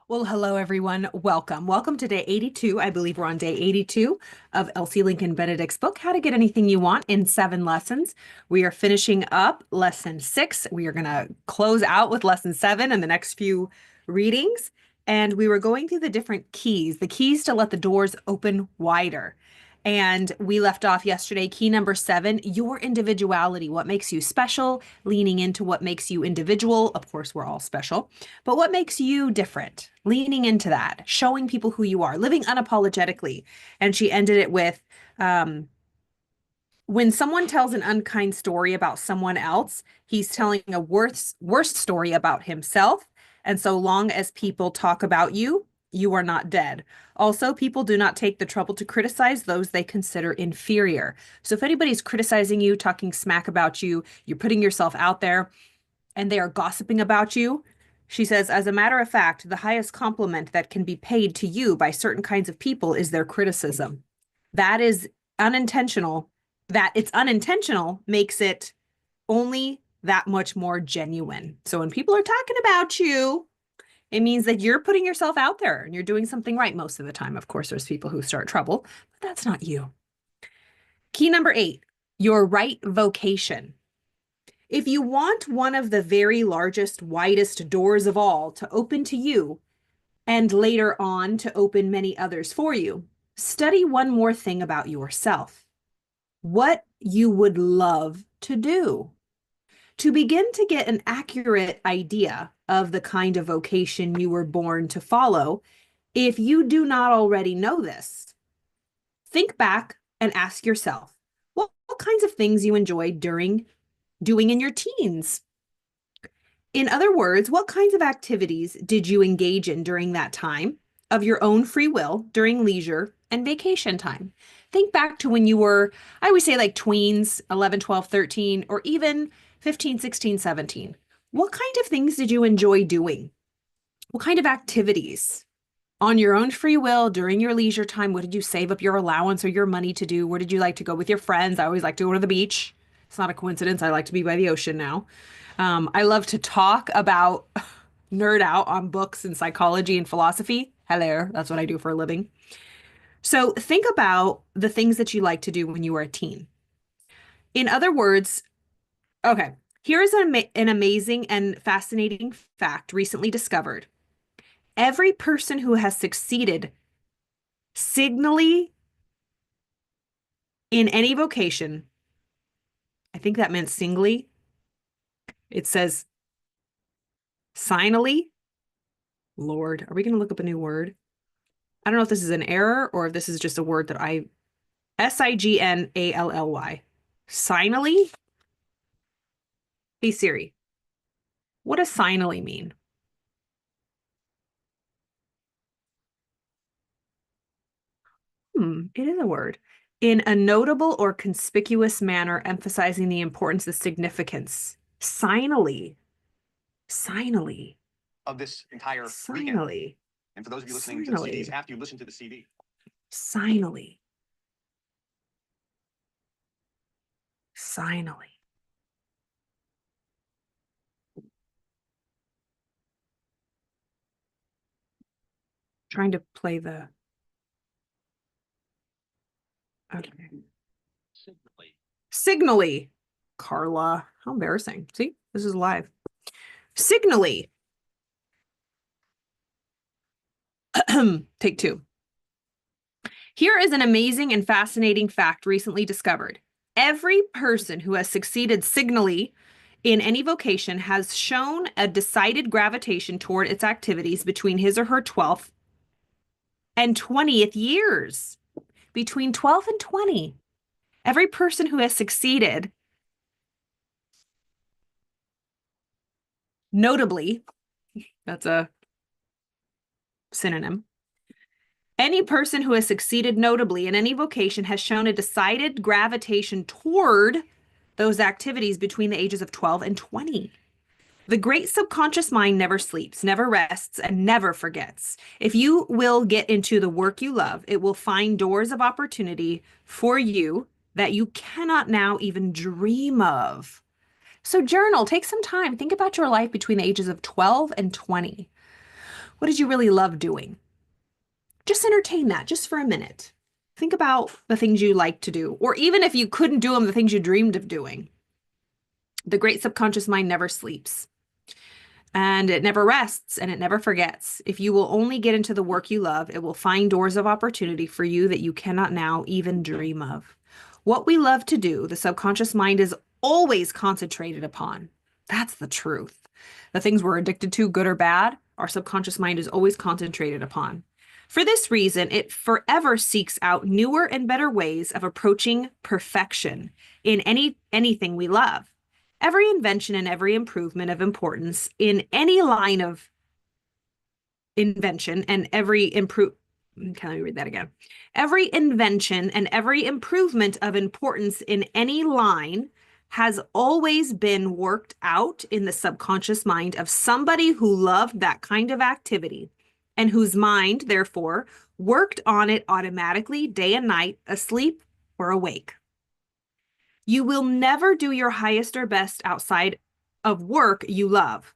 Well, hello, everyone. Welcome. Welcome to day 82. I believe we're on day 82 of Elsie Lincoln Benedict's book, How to Get Anything You Want in 7 Lessons. We are finishing up lesson 6. We are going to close out with lesson 7 in the next few readings. And we were going through the different keys, the keys to let the doors open wider. And we left off yesterday, key number 7, your individuality, what makes you special, leaning into what makes you individual. Of course, we're all special, but what makes you different, leaning into that, showing people who you are, living unapologetically. And she ended it with, when someone tells an unkind story about someone else, he's telling a worst story about himself. And so long as people talk about you, you are not dead. Also, people do not take the trouble to criticize those they consider inferior. So if anybody's criticizing you, talking smack about you, you're putting yourself out there, and they are gossiping about you, she says, as a matter of fact, the highest compliment that can be paid to you by certain kinds of people is their criticism. That is unintentional. That it's unintentional makes it only that much more genuine. So when people are talking about you, it means that you're putting yourself out there and you're doing something right most of the time. Of course, there's people who start trouble, but that's not you. Key number 8, your right vocation. If you want one of the very largest, widest doors of all to open to you, and later on to open many others for you, study one more thing about yourself. What you would love to do. To begin to get an accurate idea of the kind of vocation you were born to follow, if you do not already know this, think back and ask yourself, what kinds of things you enjoyed doing in your teens? In other words, what kinds of activities did you engage in during that time of your own free will during leisure and vacation time? Think back to when you were, I always say like tweens, 11, 12, 13, or even 15, 16, 17. What kind of things did you enjoy doing? What kind of activities on your own free will during your leisure time? What did you save up your allowance or your money to do? Where did you like to go with your friends? I always like to go to the beach. It's not a coincidence. I like to be by the ocean now. I love to talk about, nerd out on books and psychology and philosophy. Hello, that's what I do for a living. So think about the things that you like to do when you were a teen. In other words, okay, here is an amazing and fascinating fact recently discovered. Every person who has succeeded signally in any vocation, I think that meant singly. It says signally. Lord, are we going to look up a new word? I don't know if this is an error or if this is just a word that Signally. Signally? Hey Siri, what does signally mean? It is a word. In a notable or conspicuous manner, emphasizing the importance of significance. Signally. Signally. Of this entire weekend. Signally. And for those of you listening to the CDs, after you listen to the CD. Signally. Signally. Trying to play the. Okay. Signally. Carla. How embarrassing. See, this is live. Signally. Take 2. Here is an amazing and fascinating fact recently discovered. Every person who has succeeded signally in any vocation has shown a decided gravitation toward its activities between his or her 12th and 20th years. Between 12 and 20. Every person who has succeeded, notably, that's a synonym. Any person who has succeeded notably in any vocation has shown a decided gravitation toward those activities between the ages of 12 and 20. The great subconscious mind never sleeps, never rests, and never forgets. If you will get into the work you love, it will find doors of opportunity for you that you cannot now even dream of. So journal, take some time, think about your life between the ages of 12 and 20. What did you really love doing? Just entertain that just for a minute. Think about the things you like to do, or even if you couldn't do them, the things you dreamed of doing. The great subconscious mind never sleeps. And it never rests and it never forgets. If you will only get into the work you love, it will find doors of opportunity for you that you cannot now even dream of. What we love to do, the subconscious mind is always concentrated upon. That's the truth. The things we're addicted to, good or bad, our subconscious mind is always concentrated upon. For this reason, it forever seeks out newer and better ways of approaching perfection in anything we love. Every invention and every improvement of importance in any line of invention and every can I read that again? Every invention and every improvement of importance in any line has always been worked out in the subconscious mind of somebody who loved that kind of activity and whose mind, therefore, worked on it automatically day and night, asleep or awake. You will never do your highest or best outside of work you love.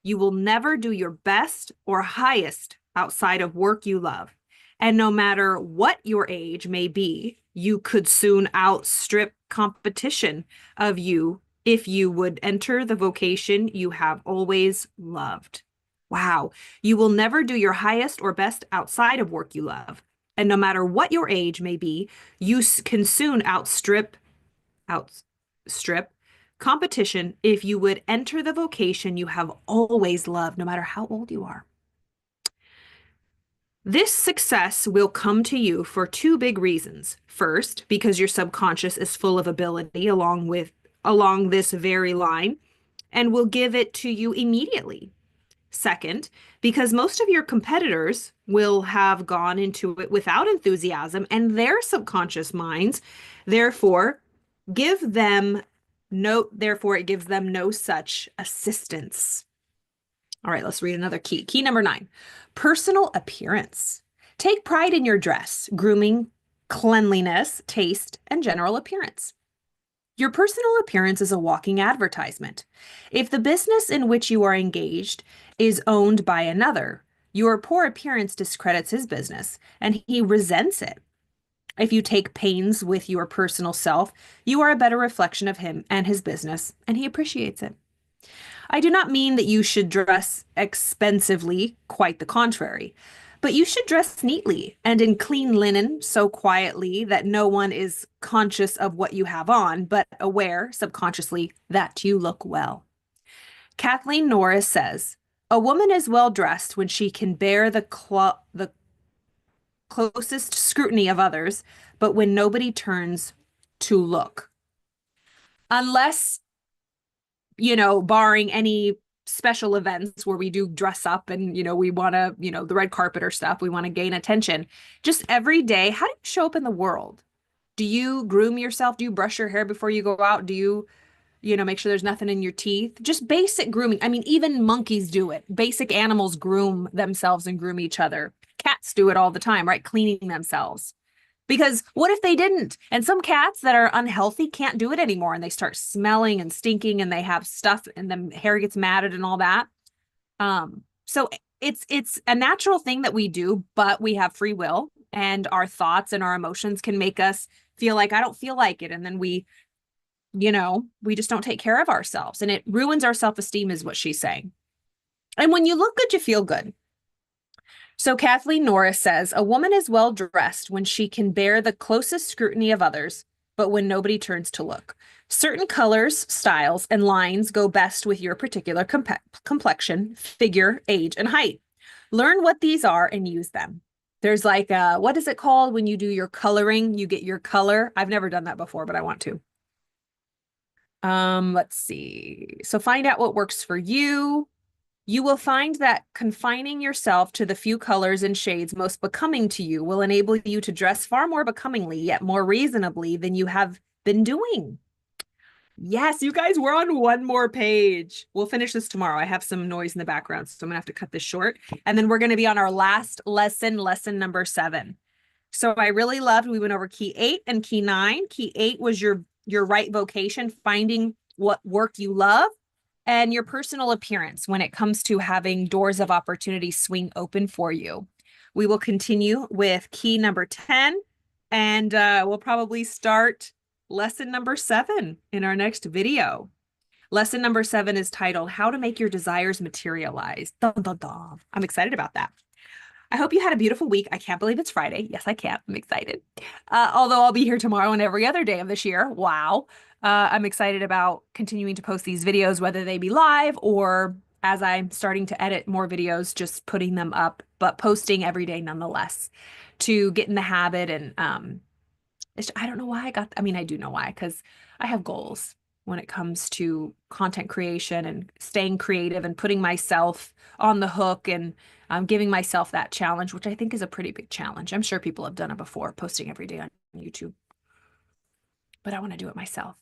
You will never do your best or highest outside of work you love. And no matter what your age may be, you could soon outstrip competition of you if you would enter the vocation you have always loved. Wow. You will never do your highest or best outside of work you love. And no matter what your age may be, you can soon outstrip competition if you would enter the vocation you have always loved, no matter how old you are. This success will come to you for two big reasons. First, because your subconscious is full of ability along this very line and will give it to you immediately. Second, because most of your competitors will have gone into it without enthusiasm and their subconscious minds, therefore, it gives them no such assistance. All right, let's read another key. Key number 9, personal appearance. Take pride in your dress, grooming, cleanliness, taste, and general appearance. Your personal appearance is a walking advertisement. If the business in which you are engaged is owned by another, your poor appearance discredits his business, and he resents it. If you take pains with your personal self, you are a better reflection of him and his business, and he appreciates it. I do not mean that you should dress expensively, quite the contrary, but you should dress neatly and in clean linen so quietly that no one is conscious of what you have on, but aware subconsciously that you look well. Kathleen Norris says, a woman is well dressed when she can bear the closest scrutiny of others, but when nobody turns to look. Unless, barring any special events where we do dress up and, we want to, the red carpet or stuff, we want to gain attention. Just every day, how do you show up in the world? Do you groom yourself? Do you brush your hair before you go out? Do you, make sure there's nothing in your teeth? Just basic grooming. I mean, even monkeys do it. Basic animals groom themselves and groom each other. Cats do it all the time, right? Cleaning themselves. Because what if they didn't? And some cats that are unhealthy can't do it anymore, and they start smelling and stinking, and they have stuff, and the hair gets matted and all that. So it's a natural thing that we do, but we have free will, and our thoughts and our emotions can make us feel like, I don't feel like it. And then we just don't take care of ourselves, and it ruins our self-esteem is what she's saying. And when you look good, you feel good. So Kathleen Norris says, a woman is well dressed when she can bear the closest scrutiny of others, but when nobody turns to look. Certain colors, styles, and lines go best with your particular complexion, figure, age, and height. Learn what these are and use them. There's like, what is it called when you do your coloring? You get your color. I've never done that before, but I want to. Let's see. So find out what works for you. You will find that confining yourself to the few colors and shades most becoming to you will enable you to dress far more becomingly, yet more reasonably than you have been doing. Yes, you guys, we're on one more page. We'll finish this tomorrow. I have some noise in the background, so I'm gonna have to cut this short. And then we're gonna be on our last lesson number 7. So I really loved, we went over key 8 and key 9. Key 8 was your right vocation, finding what work you love. and your personal appearance when it comes to having doors of opportunity swing open for you. We will continue with key number 10, and we'll probably start lesson number 7 in our next video. Lesson number 7 is titled How to Make Your Desires Materialize. Dun, dun, dun. I'm excited about that. I hope you had a beautiful week. I can't believe it's Friday. Yes, I can. I'm excited. Although I'll be here tomorrow and every other day of this year. Wow. I'm excited about continuing to post these videos, whether they be live or as I'm starting to edit more videos, just putting them up, but posting every day nonetheless to get in the habit. And I don't know why I do know why, because I have goals when it comes to content creation and staying creative and putting myself on the hook and giving myself that challenge, which I think is a pretty big challenge. I'm sure people have done it before, posting every day on YouTube, but I want to do it myself.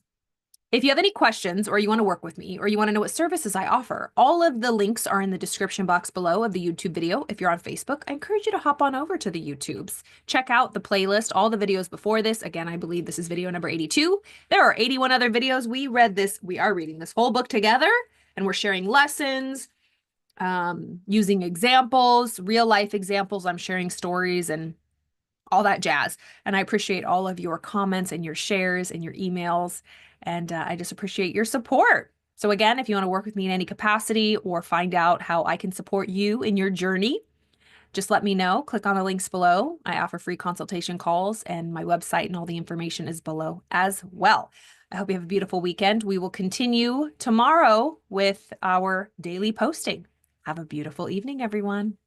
If you have any questions or you want to work with me or you want to know what services I offer, all of the links are in the description box below of the YouTube video. If you're on Facebook, I encourage you to hop on over to the YouTubes. Check out the playlist, all the videos before this. Again, I believe this is video number 82. There are 81 other videos. We are reading this whole book together, and we're sharing lessons, using examples, real life examples. I'm sharing stories and all that jazz. And I appreciate all of your comments and your shares and your emails. And I just appreciate your support. So again, if you want to work with me in any capacity or find out how I can support you in your journey, just let me know. Click on the links below. I offer free consultation calls, and my website and all the information is below as well. I hope you have a beautiful weekend. We will continue tomorrow with our daily posting. Have a beautiful evening, everyone.